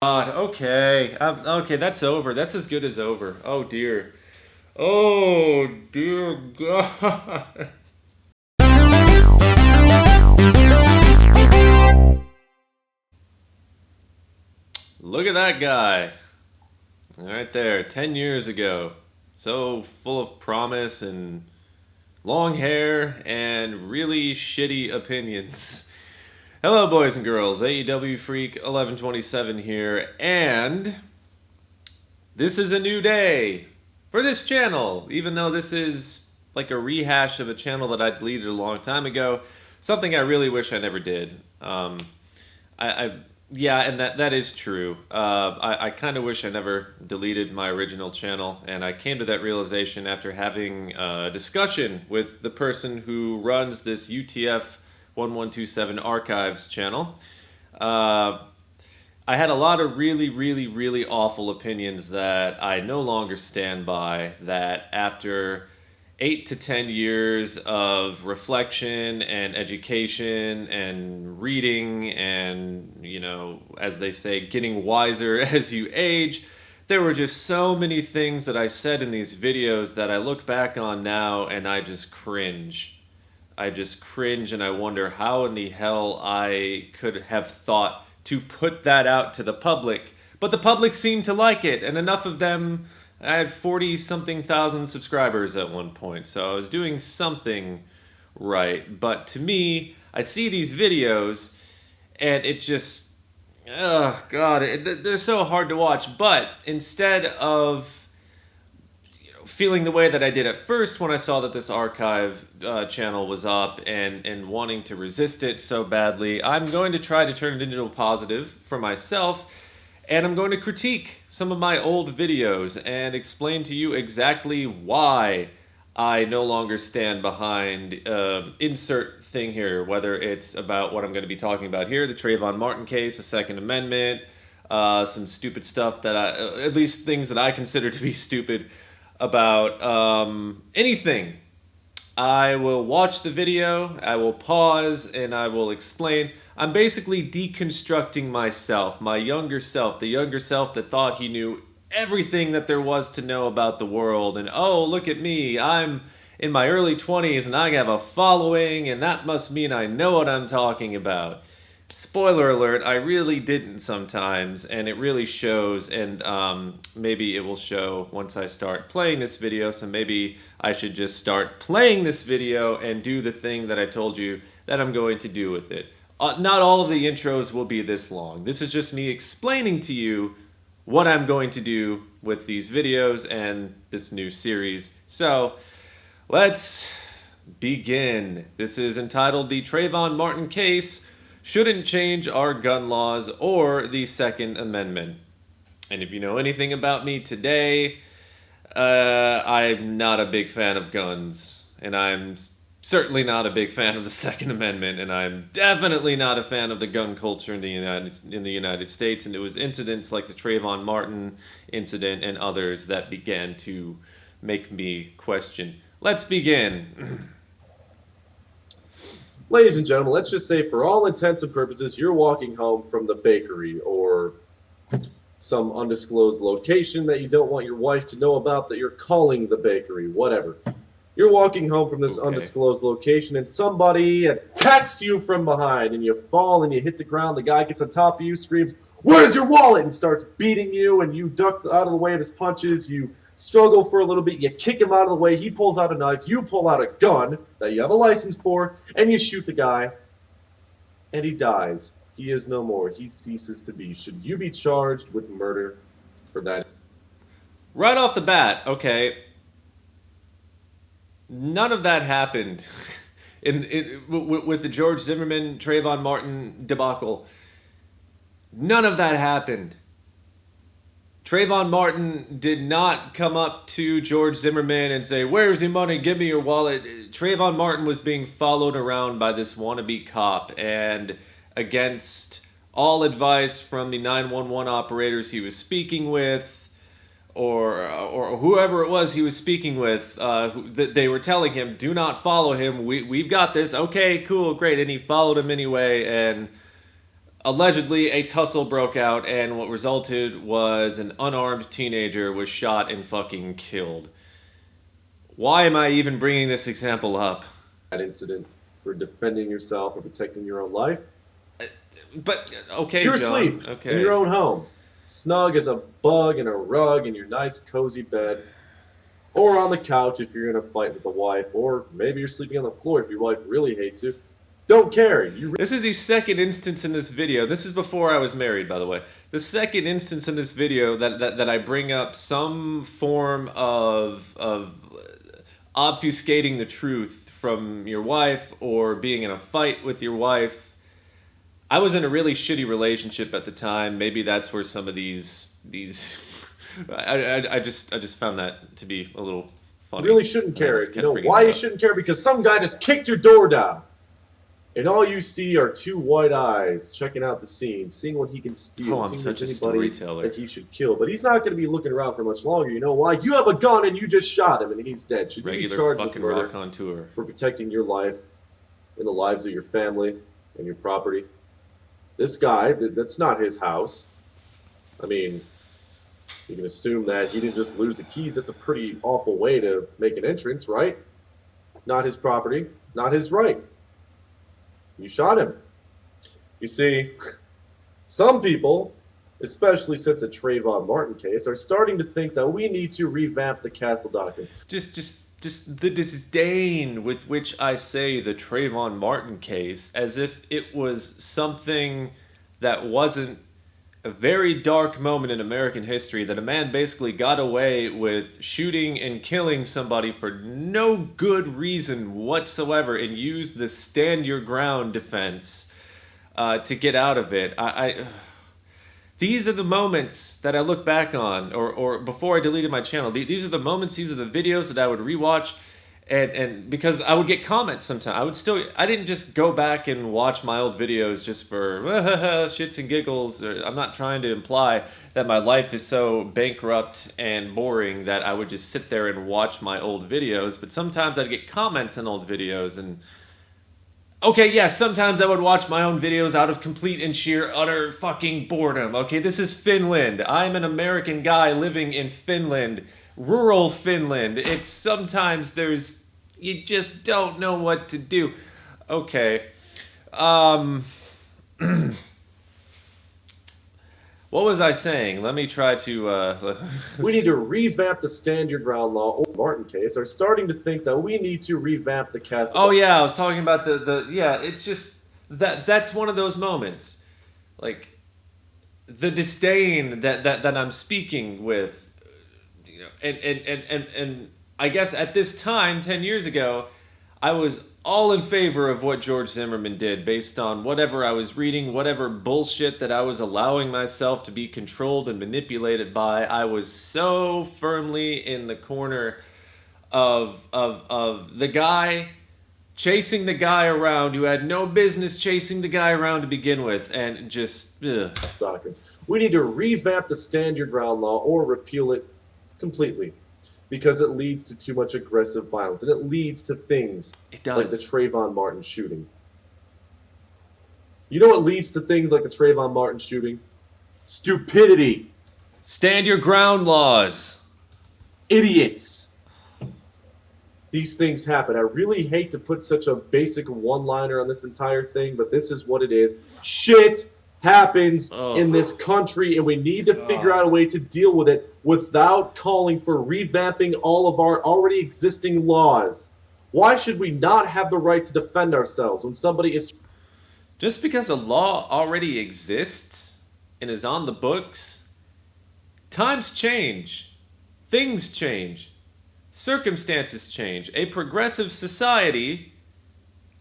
God, okay. Okay, that's over. That's as good as over. Oh dear. Oh dear God. Look at that guy. Right there, 10 years ago. So full of promise and long hair and really shitty opinions. Hello, boys and girls. AEW Freak 1127 here, and this is a new day for this channel, even though this is like a rehash of a channel that I deleted a long time ago. Something I really wish I never did. I yeah, and that is true. I kind of wish I never deleted my original channel, and I came to that realization after having a discussion with the person who runs this UTF 1127 archives channel. Uh, I had a lot of really, really, really awful opinions that I no longer stand by. That after 8 to 10 years of reflection and education and reading and, as they say, getting wiser as you age, there were just so many things that I said in these videos that I look back on now and I just cringe. I just cringe and I wonder how in the hell I could have thought to put that out to the public. But the public seemed to like it, and enough of them. I had 40 something thousand subscribers at one point, so I was doing something right. But to me, I see these videos and it just, oh God, they're so hard to watch. But instead of feeling the way that I did at first when I saw that this archive channel was up and wanting to resist it so badly, I'm going to try to turn it into a positive for myself, and I'm going to critique some of my old videos and explain to you exactly why I no longer stand behind insert thing here, whether it's about what I'm going to be talking about here, the Trayvon Martin case, the Second Amendment, some stupid stuff that at least things that I consider to be stupid about anything. I will watch the video, I will pause, and I will explain. I'm basically deconstructing myself, my younger self, the younger self that thought he knew everything that there was to know about the world. And oh, look at me, I'm in my early 20s and I have a following, and that must mean I know what I'm talking about. Spoiler alert, I really didn't sometimes, and it really shows, and maybe it will show once I start playing this video, so maybe I should just start playing this video and do the thing that I told you that I'm going to do with it. Not all of the intros will be this long. This is just me explaining to you what I'm going to do with these videos and this new series. So, let's begin. This is entitled The Trayvon Martin Case Shouldn't Change Our Gun Laws or the Second Amendment. And if you know anything about me today, I'm not a big fan of guns. And I'm certainly not a big fan of the Second Amendment. And I'm definitely not a fan of the gun culture in the United States. And it was incidents like the Trayvon Martin incident and others that began to make me question. Let's begin. Ladies and gentlemen, let's just say for all intents and purposes, you're walking home from the bakery or some undisclosed location that you don't want your wife to know about that you're calling the bakery, whatever. You're walking home from this undisclosed location and somebody attacks you from behind and you fall and you hit the ground. The guy gets on top of you, screams, "Where's your wallet?" and starts beating you, and you duck out of the way of his punches. You struggle for a little bit, you kick him out of the way, he pulls out a knife, you pull out a gun that you have a license for, and you shoot the guy, and he dies. He is no more. He ceases to be. Should you be charged with murder for that? Right off the bat, okay, none of that happened with the George Zimmerman, Trayvon Martin debacle. None of that happened. Trayvon Martin did not come up to George Zimmerman and say, "Where's your money? Give me your wallet." Trayvon Martin was being followed around by this wannabe cop, and against all advice from the 911 operators he was speaking with, or whoever it was he was speaking with, they were telling him, "Do not follow him. We've got this." Okay, cool, great. And he followed him anyway, and allegedly a tussle broke out, and what resulted was an unarmed teenager was shot and fucking killed. Why am I even bringing this example up? That incident for defending yourself or protecting your own life. But okay, You're John. asleep in Okay. your own home, snug as a bug in a rug in your nice cozy bed, or on the couch if you're in a fight with the wife, or maybe you're sleeping on the floor if your wife really hates you. Don't care. This is the second instance in this video. This is before I was married, by the way. The second instance in this video that I bring up some form of obfuscating the truth from your wife or being in a fight with your wife. I was in a really shitty relationship at the time. Maybe that's where some of these I just found that to be a little funny. You really shouldn't And I care. just You kept know bringing why it you up. shouldn't care? Because some guy just kicked your door down. And all you see are two white eyes checking out the scene, seeing what he can steal, Oh, I'm seeing such if a there's anybody storyteller. that he should kill. But he's not going to be looking around for much longer. You know why? You have a gun and you just shot him and he's dead. Should you be Regular charged with fucking murder rock on tour. for protecting your life and the lives of your family and your property? This guy, that's not his house. I mean, you can assume that he didn't just lose the keys. That's a pretty awful way to make an entrance, right? Not his property, not his right. You shot him. You see, some people, especially since the Trayvon Martin case, are starting to think that we need to revamp the Castle Doctrine. Just the disdain with which I say the Trayvon Martin case, as if it was something that wasn't a very dark moment in American history, that a man basically got away with shooting and killing somebody for no good reason whatsoever and used the stand your ground defense to get out of it. These are the moments that I look back on, or before I deleted my channel. These are the moments, these are the videos that I would rewatch, and because I would get comments sometimes. I didn't just go back and watch my old videos just for shits and giggles. I'm not trying to imply that my life is so bankrupt and boring that I would just sit there and watch my old videos, but sometimes I'd get comments on old videos, and okay, yes, sometimes I would watch my own videos out of complete and sheer utter fucking boredom. Okay, this is Finland. I'm an American guy living in Finland, rural Finland. It's sometimes you just don't know what to do. Okay. What was I saying? Let me try to We need to revamp the stand your ground law or Martin case, are starting to think that we need to revamp the Castle. Oh yeah, I was talking about yeah, it's just that's one of those moments. Like the disdain that I'm speaking with, you know, and I guess at this time 10 years ago, I was all in favor of what George Zimmerman did based on whatever I was reading, whatever bullshit that I was allowing myself to be controlled and manipulated by. I was so firmly in the corner of the guy chasing the guy around who had no business chasing the guy around to begin with, and just Doctrine. We need to revamp the stand your ground law or repeal it completely, because it leads to too much aggressive violence and it leads to things like the Trayvon Martin shooting. You know what leads to things like the Trayvon Martin shooting? Stupidity. Stand your ground laws. Idiots. These things happen. I really hate to put such a basic one-liner on this entire thing, but this is what it is. Shit happens in this country, and we need to figure out a way to deal with it without calling for revamping all of our already existing laws. Why should we not have the right to defend ourselves when somebody is... Just because a law already exists and is on the books, times change, things change, circumstances change. A progressive society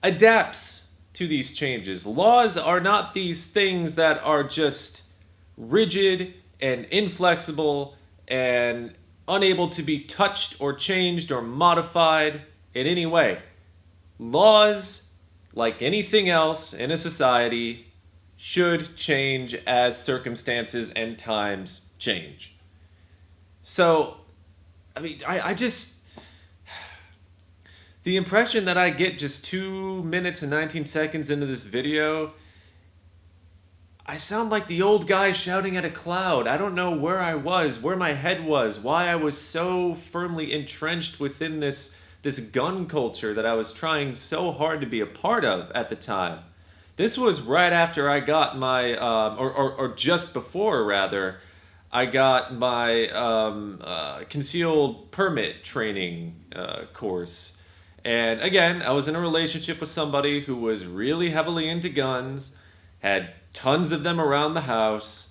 adapts to these changes. Laws are not these things that are just rigid and inflexible and unable to be touched or changed or modified in any way. Laws, like anything else in a society, should change as circumstances and times change. So, I mean, I just... The impression that I get just 2 minutes and 19 seconds into this video, I sound like the old guy shouting at a cloud. I don't know where I was, where my head was, why I was so firmly entrenched within this gun culture that I was trying so hard to be a part of at the time. This was right after I got my, or just before rather, I got my concealed permit training course. And again, I was in a relationship with somebody who was really heavily into guns, had tons of them around the house,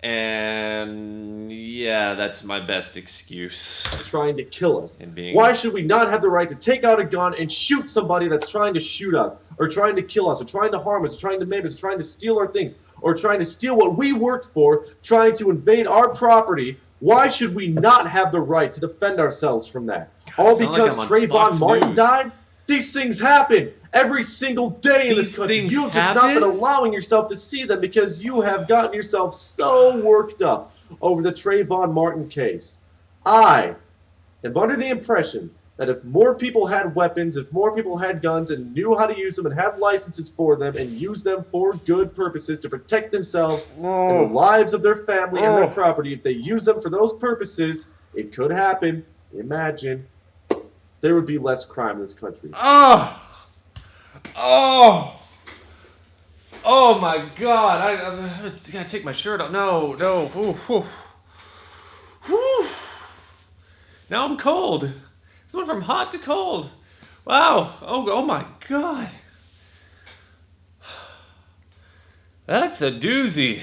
and yeah, that's my best excuse. Trying to kill us. And being Why should we not have the right to take out a gun and shoot somebody that's trying to shoot us, or trying to kill us, or trying to harm us, or trying to maim us, or trying to steal our things, or trying to steal what we worked for, trying to invade our property? Why should we not have the right to defend ourselves from that? All because Trayvon Martin died? These things happen every single day in this country. You've just not been allowing yourself to see them because you have gotten yourself so worked up over the Trayvon Martin case. I am under the impression that if more people had weapons, if more people had guns and knew how to use them and had licenses for them and used them for good purposes to protect themselves and the lives of their family and their property, if they use them for those purposes, it could happen. Imagine. There would be less crime in this country. Oh my God! I gotta take my shirt off. No. Ooh. Now I'm cold. It's went from hot to cold. Wow. Oh my God. That's a doozy.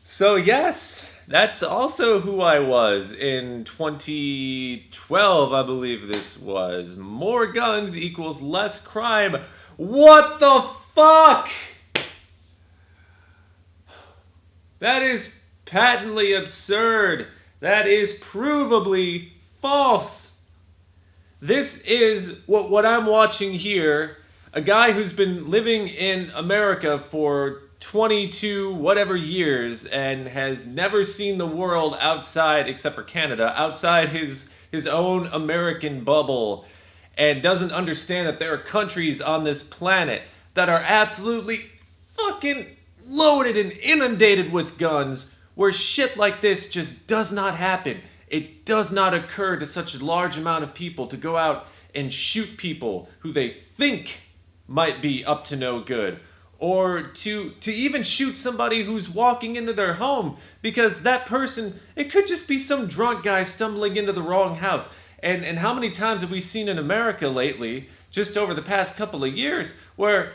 So yes, that's also who I was in 2012, I believe this was. More guns equals less crime. What the fuck? That is patently absurd. That is provably false. This is what I'm watching here. A guy who's been living in America for 22 whatever years and has never seen the world outside, except for Canada, outside his own American bubble, and doesn't understand that there are countries on this planet that are absolutely fucking loaded and inundated with guns where shit like this just does not happen. It does not occur to such a large amount of people to go out and shoot people who they think might be up to no good, or to even shoot somebody who's walking into their home, because that person, it could just be some drunk guy stumbling into the wrong house. And how many times have we seen in America lately, just over the past couple of years, where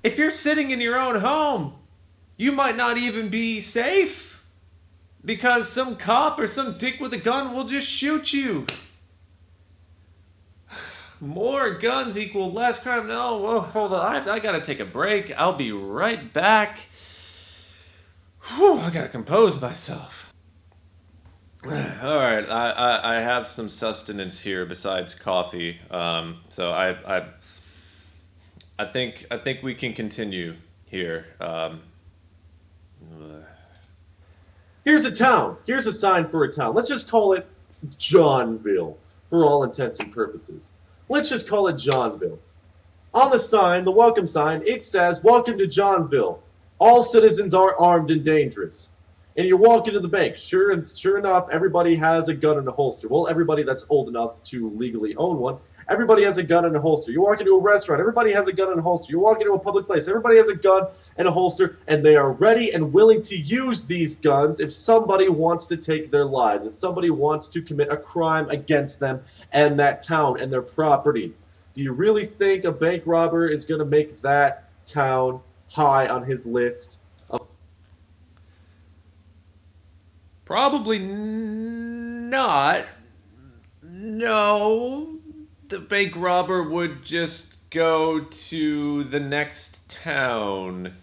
if you're sitting in your own home, you might not even be safe because some cop or some dick with a gun will just shoot you. More guns equal less crime. No, whoa, hold on. I gotta take a break. I'll be right back. Whew, I gotta compose myself. All right, I have some sustenance here besides coffee. So I think we can continue here. Here's a town. Here's a sign for a town. Let's just call it Johnville for all intents and purposes. Let's just call it Johnville. On the sign, the welcome sign, it says, "Welcome to Johnville. All citizens are armed and dangerous." And you walk into the bank. Sure enough, everybody has a gun in a holster. Well, everybody that's old enough to legally own one. Everybody has a gun in a holster. You walk into a restaurant. Everybody has a gun in a holster. You walk into a public place. Everybody has a gun and a holster, and they are ready and willing to use these guns if somebody wants to take their lives, if somebody wants to commit a crime against them and that town and their property. Do you really think a bank robber is going to make that town high on his list? Probably not. No. The bank robber would just go to the next town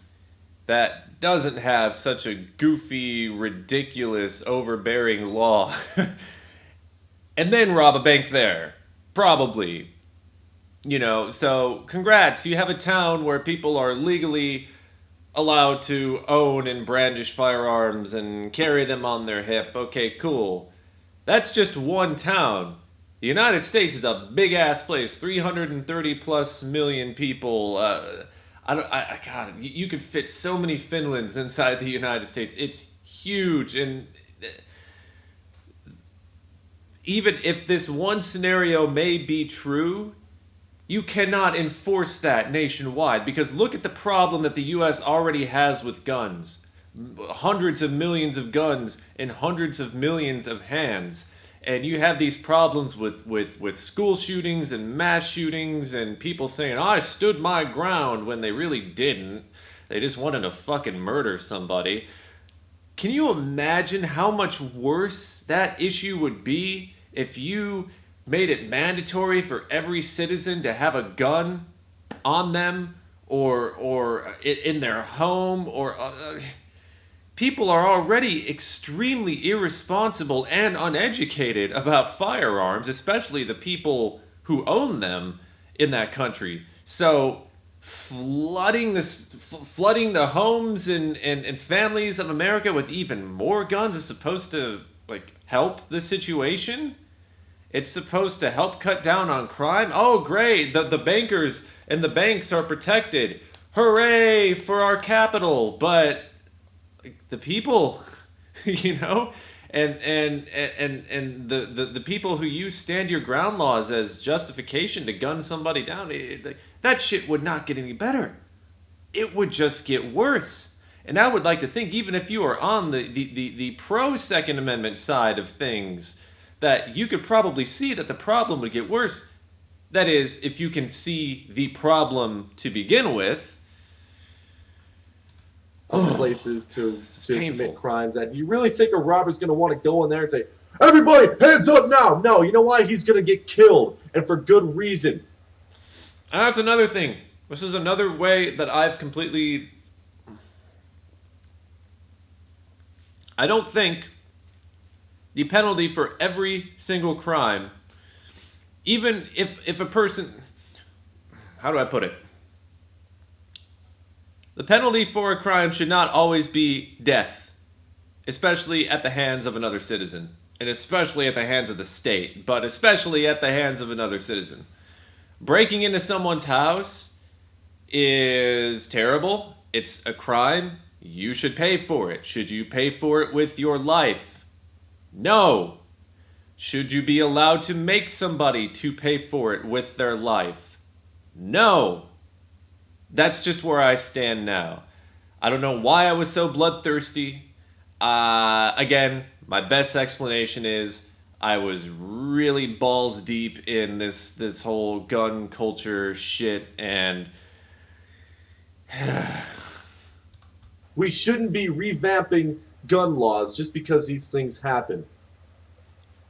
that doesn't have such a goofy, ridiculous, overbearing law. And then rob a bank there. Probably. So congrats. You have a town where people are legally allowed to own and brandish firearms and carry them on their hip. Okay, cool. That's just one town. The United States is a big-ass place, 330 plus million people. God, you could fit so many Finlands inside the United States. It's huge, and even if this one scenario may be true, you cannot enforce that nationwide because look at the problem that the US already has with guns. Hundreds of millions of guns in hundreds of millions of hands. And you have these problems with school shootings and mass shootings and people saying, I stood my ground when they really didn't. They just wanted to fucking murder somebody. Can you imagine how much worse that issue would be if you made it mandatory for every citizen to have a gun on them or in their home people are already extremely irresponsible and uneducated about firearms, especially the people who own them in that country. So flooding the homes and families of America with even more guns is supposed to like help the situation. It's supposed to help cut down on crime. Oh, great! The bankers and the banks are protected. Hooray for our capital! But the people, you know, and the people who use stand your ground laws as justification to gun somebody down, that shit would not get any better. It would just get worse. And I would like to think, even if you are on the pro Second Amendment side of things, that you could probably see that the problem would get worse. That is, if you can see the problem to begin with. Places to commit crimes at. Do you really think a robber's going to want to go in there and say, everybody, hands up now? No, you know why? He's going to get killed, and for good reason. And that's another thing. This is another way that I've completely... I don't think the penalty for every single crime, even if a person... How do I put it? The penalty for a crime should not always be death, especially at the hands of another citizen, and especially at the hands of the state, but especially at the hands of another citizen. Breaking into someone's house is terrible. It's a crime. You should pay for it. Should you pay for it with your life? No. Should you be allowed to make somebody to pay for it with their life? No. That's just where I stand now. I don't know why I was so bloodthirsty. Again, my best explanation is I was really balls deep in this whole gun culture shit, and we shouldn't be revamping gun laws just because these things happen.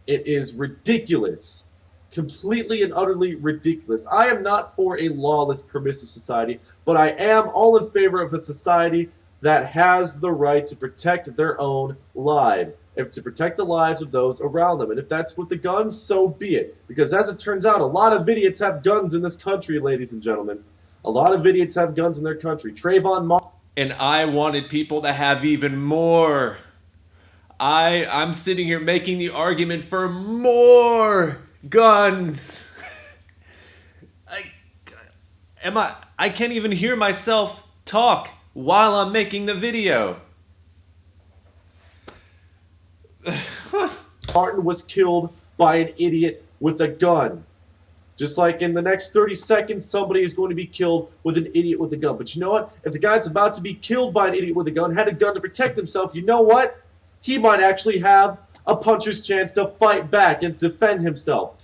It is ridiculous. Completely and utterly ridiculous. I am not for a lawless, permissive society, but I am all in favor of a society that has the right to protect their own lives, and to protect the lives of those around them. And if that's with the guns, so be it. Because as it turns out, a lot of idiots have guns in this country, ladies and gentlemen. A lot of idiots have guns in their country. Trayvon Martin. And I wanted people to have even more. I'm sitting here making the argument for more guns. I can't even hear myself talk while I'm making the video. Martin was killed by an idiot with a gun. Just like in the next 30 seconds, somebody is going to be killed with an idiot with a gun. But you know what? If the guy that's about to be killed by an idiot with a gun had a gun to protect himself, you know what? He might actually have a puncher's chance to fight back and defend himself.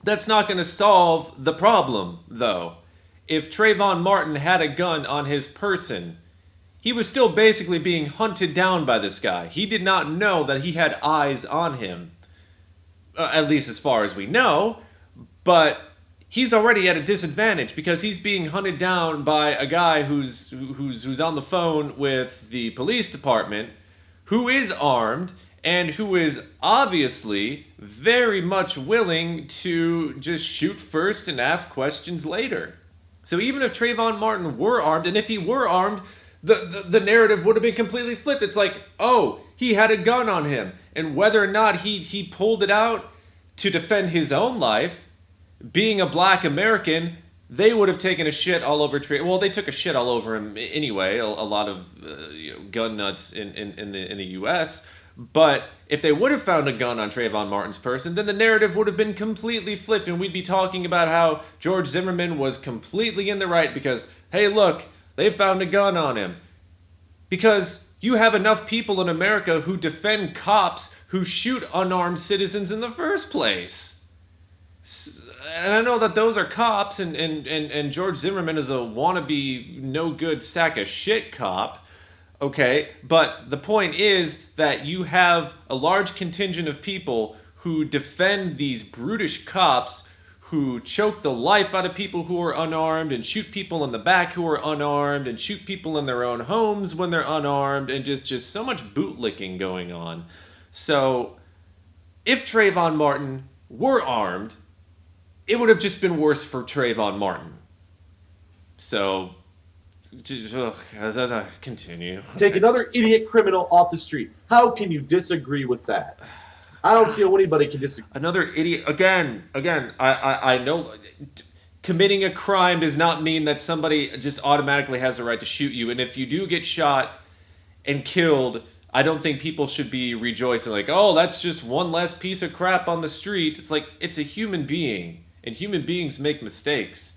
That's not going to solve the problem, though. If Trayvon Martin had a gun on his person, he was still basically being hunted down by this guy. He did not know that he had eyes on him, at least as far as we know, but he's already at a disadvantage because he's being hunted down by a guy who's on the phone with the police department, who is armed, and who is obviously very much willing to just shoot first and ask questions later. So even if Trayvon Martin were armed, and if he were armed, the narrative would have been completely flipped. It's like, oh, he had a gun on him. And whether or not he pulled it out to defend his own life, being a black American, they would have taken a shit all over Trayvon. Well, they took a shit all over him anyway. A lot of gun nuts in the U.S. But if they would have found a gun on Trayvon Martin's person, then the narrative would have been completely flipped, and we'd be talking about how George Zimmerman was completely in the right because, hey, look, they found a gun on him. Because you have enough people in America who defend cops who shoot unarmed citizens in the first place. And I know that those are cops, and George Zimmerman is a wannabe, no good sack of shit cop. Okay, but the point is that you have a large contingent of people who defend these brutish cops who choke the life out of people who are unarmed and shoot people in the back who are unarmed and shoot people in their own homes when they're unarmed and just so much bootlicking going on. So if Trayvon Martin were armed, it would have just been worse for Trayvon Martin. So continue. Take another idiot criminal off the street. How can you disagree with that? I don't see how anybody can disagree. Another idiot. Again. I know committing a crime does not mean that somebody just automatically has the right to shoot you. And if you do get shot and killed, I don't think people should be rejoicing like, oh, that's just one less piece of crap on the street. It's like, it's a human being, and human beings make mistakes.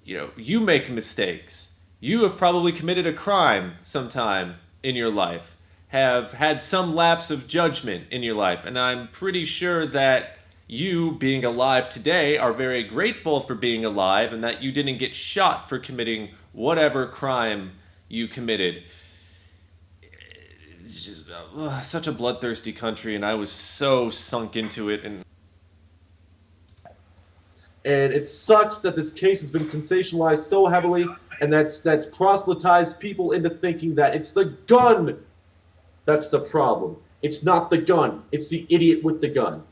You make mistakes. You have probably committed a crime sometime in your life, have had some lapse of judgment in your life, and I'm pretty sure that you, being alive today, are very grateful for being alive and that you didn't get shot for committing whatever crime you committed. It's just such a bloodthirsty country, and I was so sunk into it. And it sucks that this case has been sensationalized so heavily, and that's proselytized people into thinking that it's the gun that's the problem. It's not the gun. It's the idiot with the gun.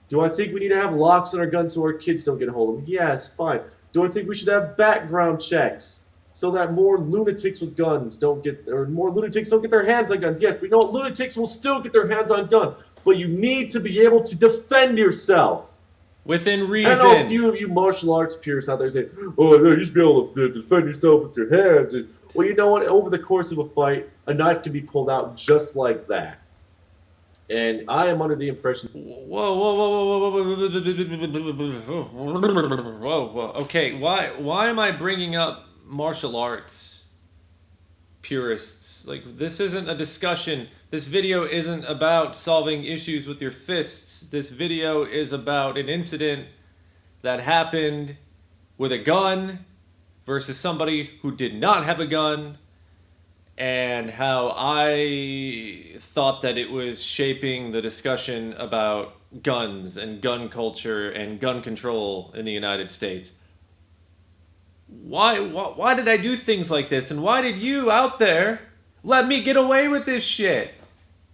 Do I think we need to have locks on our guns so our kids don't get a hold of them? Yes, fine. Do I think we should have background checks so that more lunatics with guns don't get their hands on guns? Yes, we know lunatics will still get their hands on guns, but you need to be able to defend yourself. Within reason. I know a few of you martial arts purists out there say, oh, no, you should be able to defend yourself with your hands. Well, you know what? Over the course of a fight, a knife can be pulled out just like that. And I am under the impression... Whoa. Okay, why am I bringing up martial arts purists? Like, this isn't a discussion. This video isn't about solving issues with your fists. This video is about an incident that happened with a gun versus somebody who did not have a gun, and how I thought that it was shaping the discussion about guns and gun culture and gun control in the United States. Why did I do things like this? And why did you out there let me get away with this shit?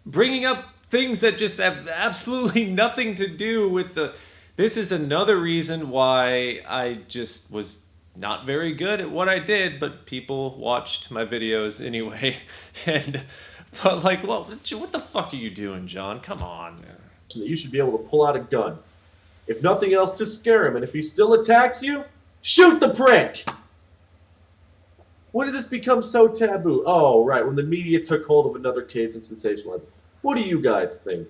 Bringing up things that just have absolutely nothing to do with the... This is another reason why I just was not very good at what I did, but people watched my videos anyway. But like, well, what the fuck are you doing, John? Come on. That you should be able to pull out a gun. If nothing else, to scare him. And if he still attacks you, shoot the prick! When did this become so taboo? Oh, right, when the media took hold of another case and sensationalized it. What do you guys think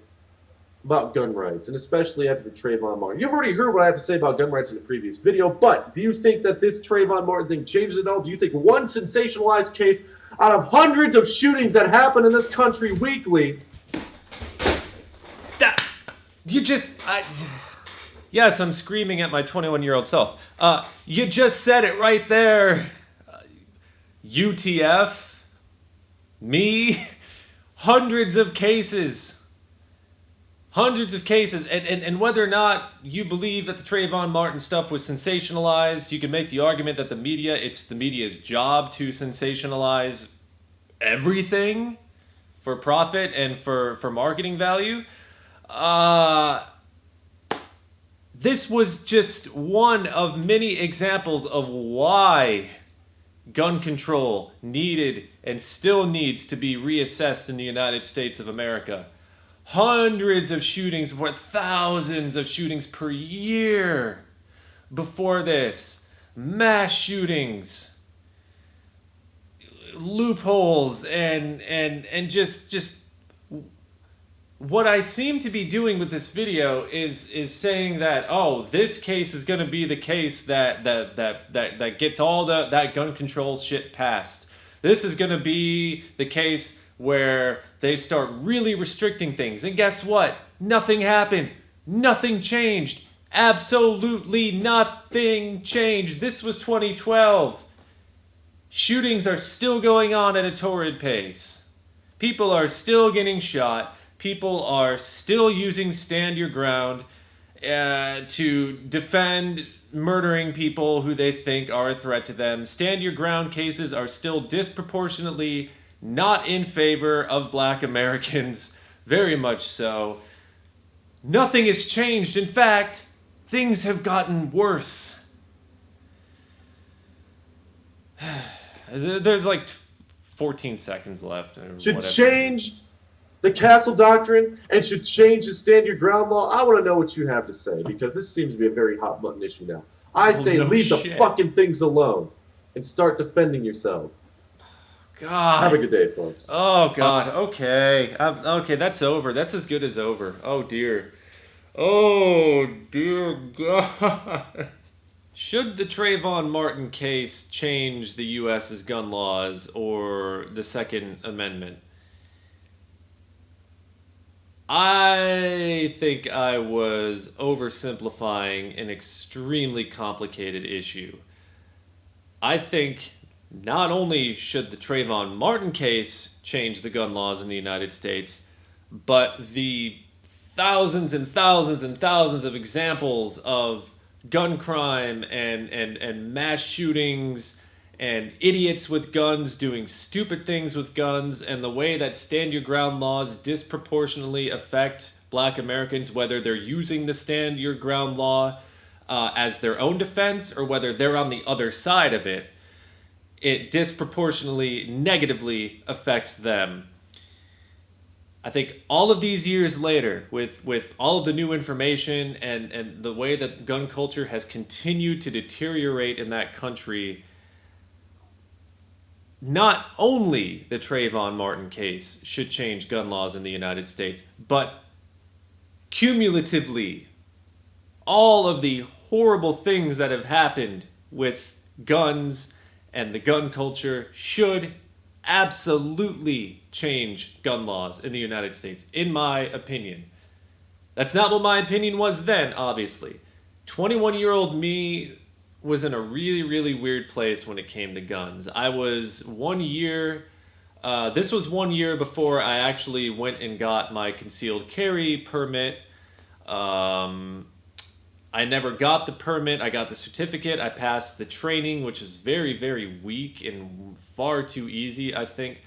about gun rights, and especially after the Trayvon Martin? You've already heard what I have to say about gun rights in the previous video, but do you think that this Trayvon Martin thing changes it all? Do you think one sensationalized case out of hundreds of shootings that happen in this country weekly... Yes, I'm screaming at my 21-year-old self. You just said it right there. UTF, me, hundreds of cases, and whether or not you believe that the Trayvon Martin stuff was sensationalized, you can make the argument that it's the media's job to sensationalize everything for profit and for marketing value. This was just one of many examples of why gun control needed and still needs to be reassessed in the United States of America. Hundreds of shootings, thousands of shootings per year before this. mass shootings, loopholes, and just what I seem to be doing with this video is saying that, oh, this case is going to be the case that gets all that gun control shit passed. This is going to be the case where they start really restricting things. And guess what? Nothing happened. Nothing changed. Absolutely nothing changed. This was 2012. Shootings are still going on at a torrid pace. People are still getting shot. People are still using stand your ground to defend murdering people who they think are a threat to them. Stand your ground cases are still disproportionately not in favor of black Americans. Very much so. Nothing has changed. In fact, things have gotten worse. There's like 14 seconds left. Should change the Castle Doctrine and should change the Stand Your Ground law. I want to know what you have to say, because this seems to be a very hot button issue now. I say leave the fucking things alone and start defending yourselves. God. Have a good day, folks. Oh, God. Okay. Okay, that's over. That's as good as over. Oh, dear. Oh, dear God. Should the Trayvon Martin case change the U.S.'s gun laws or the Second Amendment? I think I was oversimplifying an extremely complicated issue. I think not only should the Trayvon Martin case change the gun laws in the United States, but the thousands and thousands and thousands of examples of gun crime and mass shootings and idiots with guns doing stupid things with guns, and the way that stand your ground laws disproportionately affect black Americans, whether they're using the stand your ground law as their own defense or whether they're on the other side of it, it disproportionately negatively affects them. I think all of these years later, with all of the new information and the way that gun culture has continued to deteriorate in that country, not only the Trayvon Martin case should change gun laws in the United States, but cumulatively, all of the horrible things that have happened with guns and the gun culture should absolutely change gun laws in the United States, in my opinion. That's not what my opinion was then, obviously. 21-year-old me was in a really, really weird place when it came to guns. I was 1 year... this was 1 year before I actually went and got my concealed carry permit. I never got the permit. I got the certificate. I passed the training, which is very, very weak and far too easy, I think.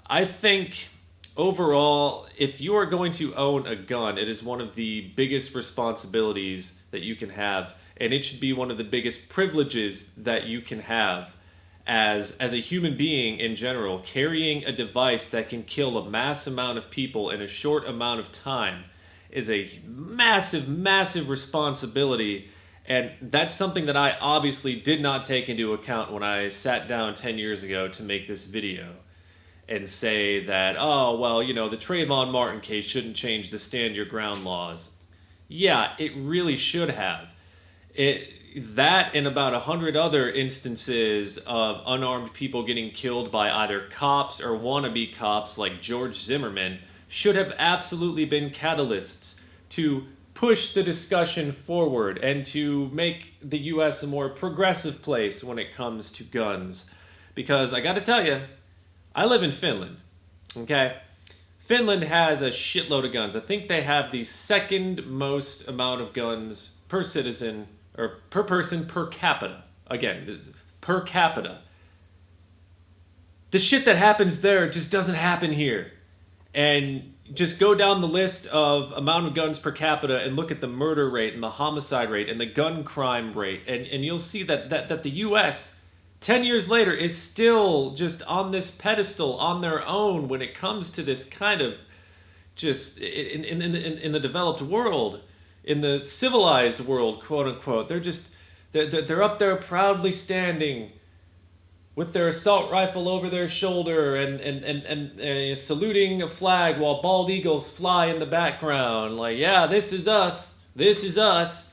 I think overall, if you are going to own a gun, it is one of the biggest responsibilities that you can have, and it should be one of the biggest privileges that you can have as a human being in general. Carrying a device that can kill a mass amount of people in a short amount of time is a massive, massive responsibility, and that's something that I obviously did not take into account when I sat down 10 years ago to make this video and say that, oh, well, you know, the Trayvon Martin case shouldn't change the stand your ground laws. Yeah, it really should have. That and about 100 other instances of unarmed people getting killed by either cops or wannabe cops like George Zimmerman should have absolutely been catalysts to push the discussion forward and to make the U.S. a more progressive place when it comes to guns. Because I gotta tell you, I live in Finland, okay? Finland has a shitload of guns. I think they have the second most amount of guns per citizen, or per person per capita. Again, per capita. The shit that happens there just doesn't happen here. And just go down the list of amount of guns per capita and look at the murder rate and the homicide rate and the gun crime rate, and you'll see that the U.S. 10 years later is still just on this pedestal on their own when it comes to this kind of just in the developed world, in the civilized world, quote unquote. They're up there proudly standing with their assault rifle over their shoulder and saluting a flag while bald eagles fly in the background. Like, yeah, this is us. This is us.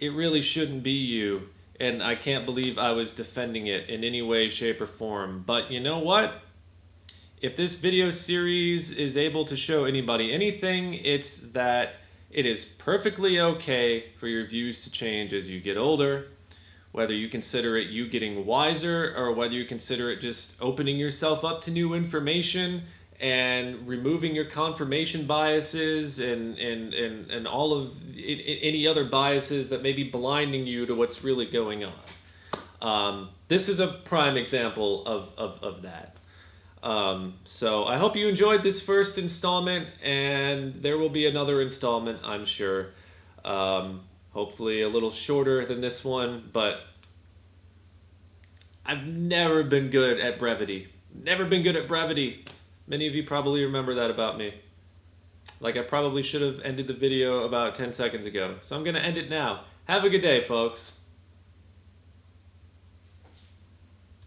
It really shouldn't be you. And I can't believe I was defending it in any way, shape, or form. But you know what? If this video series is able to show anybody anything, it's that it is perfectly okay for your views to change as you get older. Whether you consider it you getting wiser or whether you consider it just opening yourself up to new information and removing your confirmation biases and all of any other biases that may be blinding you to what's really going on. This is a prime example of that. So I hope you enjoyed this first installment, and there will be another installment, I'm sure. Hopefully a little shorter than this one, but I've never been good at brevity. Never been good at brevity. Many of you probably remember that about me. Like, I probably should have ended the video about 10 seconds ago. So I'm going to end it now. Have a good day, folks.